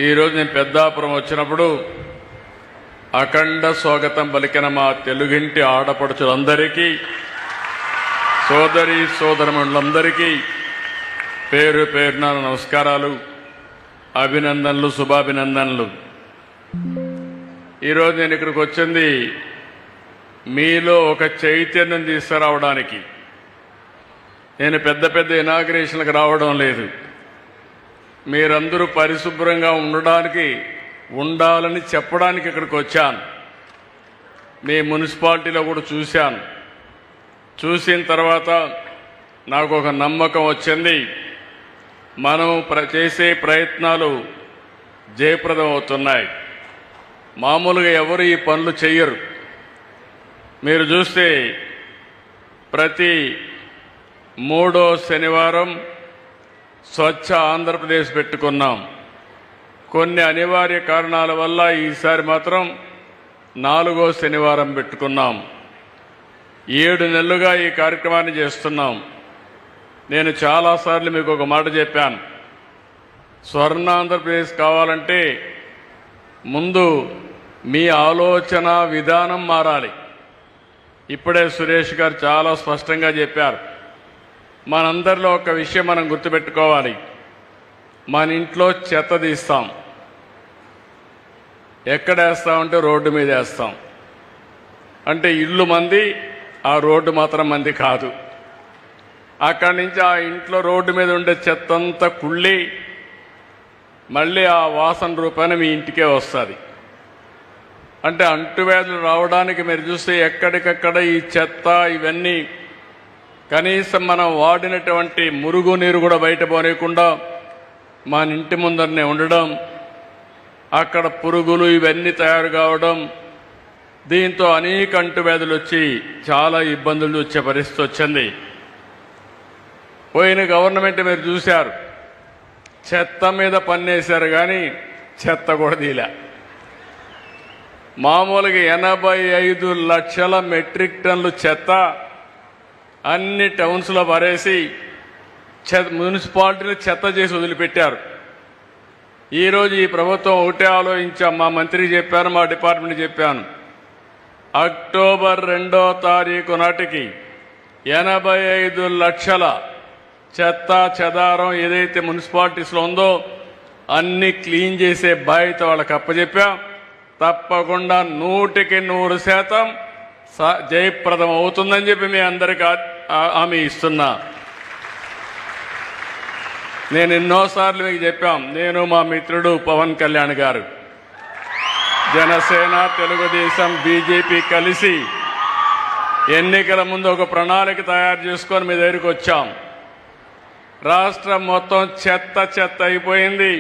ఈరోజు నేను పెద్దాపురం వచ్చినప్పుడు అఖండ స్వాగతం పలికిన మా తెలుగింటి ఆడపడుచులందరికీ, సోదరి సోదరమణులందరికీ పేరు పేరున నమస్కారాలు, అభినందనలు, శుభాభినందనలు. ఈరోజు నేను ఇక్కడికి వచ్చింది మీలో ఒక చైతన్యం తీసుకురావడానికి. నేను పెద్ద పెద్ద ఇనాగ్రేషన్లకు రావడం లేదు. మీరందరూ పరిశుభ్రంగా ఉండాలని చెప్పడానికి ఇక్కడికి వచ్చాను. మీ మున్సిపాలిటీలో కూడా చూశాను. చూసిన తర్వాత నాకు ఒక నమ్మకం వచ్చింది, మనం చేసే ప్రయత్నాలు జయప్రదం అవుతున్నాయి. మామూలుగా ఎవరు ఈ పనులు చెయ్యరు. మీరు చూస్తే ప్రతి 3వ శనివారం స్వచ్ఛ ఆంధ్రప్రదేశ్ పెట్టుకున్నాం. కొన్ని అనివార్య కారణాల వల్ల ఈసారి మాత్రం 4వ శనివారం పెట్టుకున్నాం. 7 నెలలుగా ఈ కార్యక్రమాన్ని చేస్తున్నాం. నేను చాలాసార్లు మీకు ఒక మాట చెప్పాను, స్వర్ణ ఆంధ్రప్రదేశ్ కావాలంటే ముందు మీ ఆలోచన విధానం మారాలి. ఇప్పుడే సురేష్ గారు చాలా స్పష్టంగా చెప్పారు. మనందరిలో ఒక విషయం మనం గుర్తుపెట్టుకోవాలి, మన ఇంట్లో చెత్త తీస్తాం, ఎక్కడ వేస్తామంటే రోడ్డు మీద వేస్తాం. అంటే ఇల్లు మంది, ఆ రోడ్డు మాత్రం మంది కాదు. అక్కడి నుంచి ఆ ఇంట్లో రోడ్డు మీద ఉండే చెత్త అంతా కుళ్ళి మళ్ళీ ఆ వాసన రూపాన మీ ఇంటికే వస్తుంది. అంటే అంటువ్యాధులు రావడానికి మీరు చూస్తే ఎక్కడికక్కడ ఈ చెత్త ఇవన్నీ కనీసం మనం వాడినటువంటి మురుగునీరు కూడా బయట పోనీయకుండా మన ఇంటి ముందరనే ఉండడం, అక్కడ పురుగులు ఇవన్నీ తయారు కావడం, దీంతో అనేక అంటువ్యాధులు వచ్చి చాలా ఇబ్బందులు వచ్చే పరిస్థితి వచ్చింది. పోయిన గవర్నమెంట్ మీరు చూశారు, చెత్త మీద పన్నేశారు కానీ చెత్త కూడా తీలే. మామూలుగా 85 లక్షల మెట్రిక్ టన్నులు చెత్త అన్ని టౌన్స్లో పరేసి మున్సిపాలిటీలు చెత్త చేసి వదిలిపెట్టారు. ఈరోజు ఈ ప్రభుత్వం ఒకటే ఆలోచించాం, మా మంత్రికి చెప్పాను, మా డిపార్ట్మెంట్ చెప్పాను, అక్టోబర్ 2వ తారీఖు నాటికి 85 లక్షల చెత్త చెదారం ఏదైతే మున్సిపాలిటీస్లో ఉందో అన్ని క్లీన్ చేసే బాధ్యత వాళ్ళకి అప్పచెప్పాం. తప్పకుండా 100% జయప్రదం అవుతుందని చెప్పి మీ అందరికీ హామీ ఇస్తున్నా. నేను ఎన్నోసార్లు మీకు చెప్పాం, నేను మా మిత్రుడు పవన్ కళ్యాణ్ గారు, జనసేన, తెలుగుదేశం, బీజేపీ కలిసి ఎన్నికల ముందు ఒక ప్రణాళిక తయారు చేసుకొని మీ దగ్గరికి వచ్చాం. రాష్ట్రం మొత్తం చెత్త చెత్త అయిపోయింది.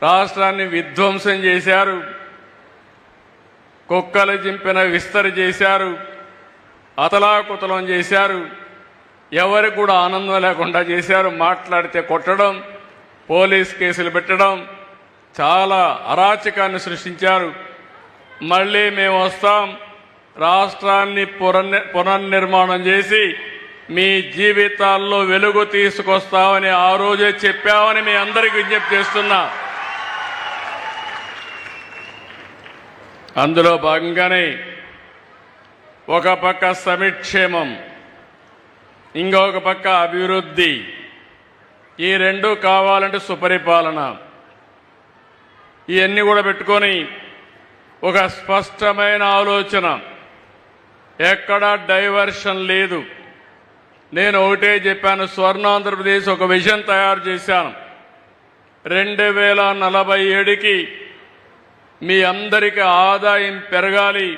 రాష్ట్రాన్ని విధ్వంసం చేశారు, కుక్కలు చింపిన విస్తరి చేశారు, అతలాకుతలం చేశారు, ఎవరికి కూడా ఆనందం లేకుండా చేశారు. మాట్లాడితే కొట్టడం, పోలీస్ కేసులు పెట్టడం, చాలా అరాచకాన్ని సృష్టించారు. మళ్ళీ మేము వస్తాం, రాష్ట్రాన్ని పునర్నిర్మాణం చేసి మీ జీవితాల్లో వెలుగు తీసుకొస్తామని ఆ రోజే చెప్పామని మీ అందరికీ విజ్ఞప్తి చేస్తున్నా. అందులో భాగంగానే ఒక పక్క సంక్షేమం, ఇంకొక పక్క అభివృద్ధి, ఈ రెండు కావాలంటే సుపరిపాలన, ఇవన్నీ కూడా పెట్టుకొని ఒక స్పష్టమైన ఆలోచన, ఎక్కడా డైవర్షన్ లేదు. నేను ఒకటే చెప్పాను, స్వర్ణాంధ్రప్రదేశ్ ఒక విజన్ తయారు చేశాను. 2047కి మీ అందరికీ ఆదాయం పెరగాలి,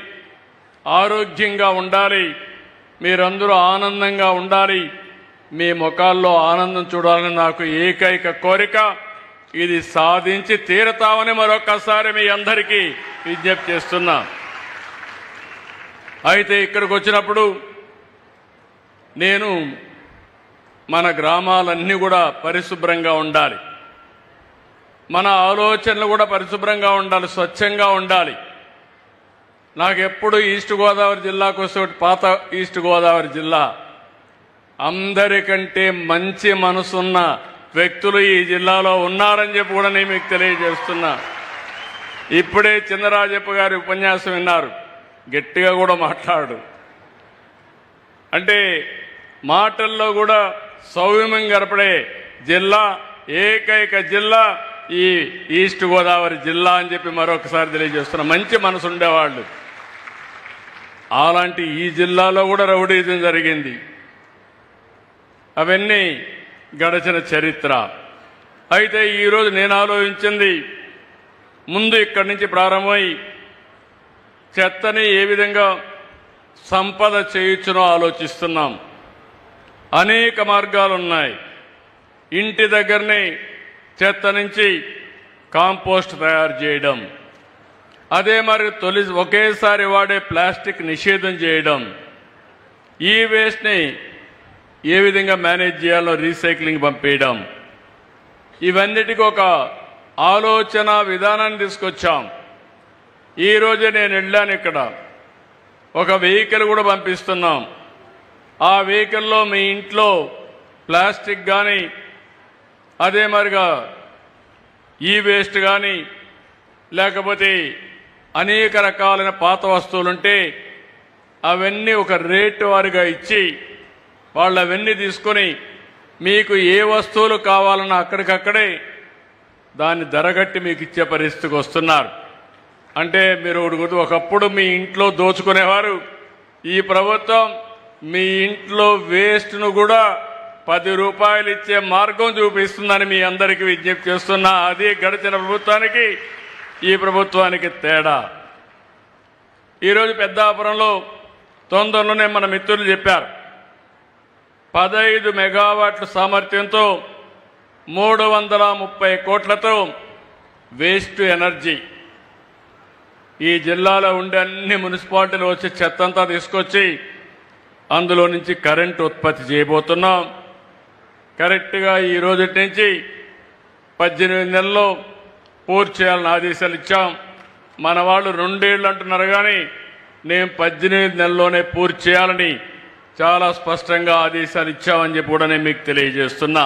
ఆరోగ్యంగా ఉండాలి, మీరందరూ ఆనందంగా ఉండాలి, మీ ముఖాల్లో ఆనందం చూడాలని నాకు ఏకైక కోరిక. ఇది సాధించి తీరతామని మరొకసారి మీ అందరికీ విజ్ఞప్తి చేస్తున్నా. అయితే ఇక్కడికి వచ్చినప్పుడు నేను మన గ్రామాలన్నీ కూడా పరిశుభ్రంగా ఉండాలి, మన ఆలోచనలు కూడా పరిశుభ్రంగా ఉండాలి, స్వచ్ఛంగా ఉండాలి. నాకు ఎప్పుడు ఈస్ట్ గోదావరి జిల్లాకు వస్తే, పాత ఈస్ట్ గోదావరి జిల్లా అందరికంటే మంచి మనసున్న వ్యక్తులు ఈ జిల్లాలో ఉన్నారని చెప్పి కూడా నేను మీకు తెలియజేస్తున్నా. ఇప్పుడే చిన్నరాజప్ప గారి ఉపన్యాసం విన్నారు, గట్టిగా కూడా మాట్లాడు. అంటే మాటల్లో కూడా సౌమ్యం గడపడే జిల్లా, ఏకైక జిల్లా ఈ ఈస్ట్ గోదావరి జిల్లా అని చెప్పి మరొకసారి తెలియజేస్తున్నా. మంచి మనసు ఉండేవాళ్ళు. అలాంటి ఈ జిల్లాలో కూడా రౌడీజం జరిగింది. అవన్నీ గడచిన చరిత్ర. అయితే ఈరోజు నేను ఆలోచించింది, ముందు ఇక్కడి నుంచి ప్రారంభమై చెత్తని ఏ విధంగా సంపద చేయొచ్చునో ఆలోచిస్తున్నాం. అనేక మార్గాలు ఉన్నాయి. ఇంటి దగ్గరనే చెత్త నుంచి కాంపోస్ట్ తయారు చేయడం, అదే మరి ఒకేసారి వాడే ప్లాస్టిక్ నిషేధం చేయడం, ఈ వేస్ట్ని ఏ విధంగా మేనేజ్ చేయాలో రీసైక్లింగ్ పంపేయడం, ఇవన్నిటికీ ఒక ఆలోచన విధానాన్ని తీసుకొచ్చాం. ఈరోజే నేను వెళ్ళాను, ఇక్కడ ఒక వెహికల్ కూడా పంపిస్తున్నాం. ఆ వెహికల్లో మీ ఇంట్లో ప్లాస్టిక్ కానీ అదే మరిగా ఈ వేస్ట్ కానీ లేకపోతే అనేక రకాలైన పాత వస్తువులుంటే అవన్నీ ఒక రేటు వారిగా ఇచ్చి వాళ్ళు అవన్నీ తీసుకొని మీకు ఏ వస్తువులు కావాలన్నా అక్కడికక్కడే దాన్ని ధరగట్టి మీకు ఇచ్చే పరిస్థితికి వస్తున్నారు. అంటే మీరు ఒకప్పుడు మీ ఇంట్లో దోచుకునేవారు, ఈ ప్రభుత్వం మీ ఇంట్లో వేస్ట్ను కూడా 10 రూపాయలు ఇచ్చే మార్గం చూపిస్తుందని మీ అందరికీ విజ్ఞప్తి చేస్తున్నా. అది గడిచిన ప్రభుత్వానికి ఈ ప్రభుత్వానికి తేడా. ఈరోజు పెద్దాపురంలో తొందరలోనే మన మిత్రులు చెప్పారు, 15 మెగావాట్ల సామర్థ్యంతో 330 కోట్లతో వేస్ట్ ఎనర్జీ ఈ జిల్లాలో ఉండే అన్ని మున్సిపాలిటీలు వచ్చి చెత్తంతా తీసుకొచ్చి అందులో నుంచి కరెంటు ఉత్పత్తి చేయబోతున్నాం. కరెక్ట్గా ఈ రోజు నుంచి 18 నెలల్లో పూర్తి చేయాలని ఆదేశాలు ఇచ్చాం. మన వాళ్ళు 2 ఏళ్ళు అంటున్నారు, కానీ నేను 18 నెలల్లోనే పూర్తి చేయాలని చాలా స్పష్టంగా ఆదేశాలు ఇచ్చామని చెప్పి కూడా నేను మీకు తెలియజేస్తున్నా.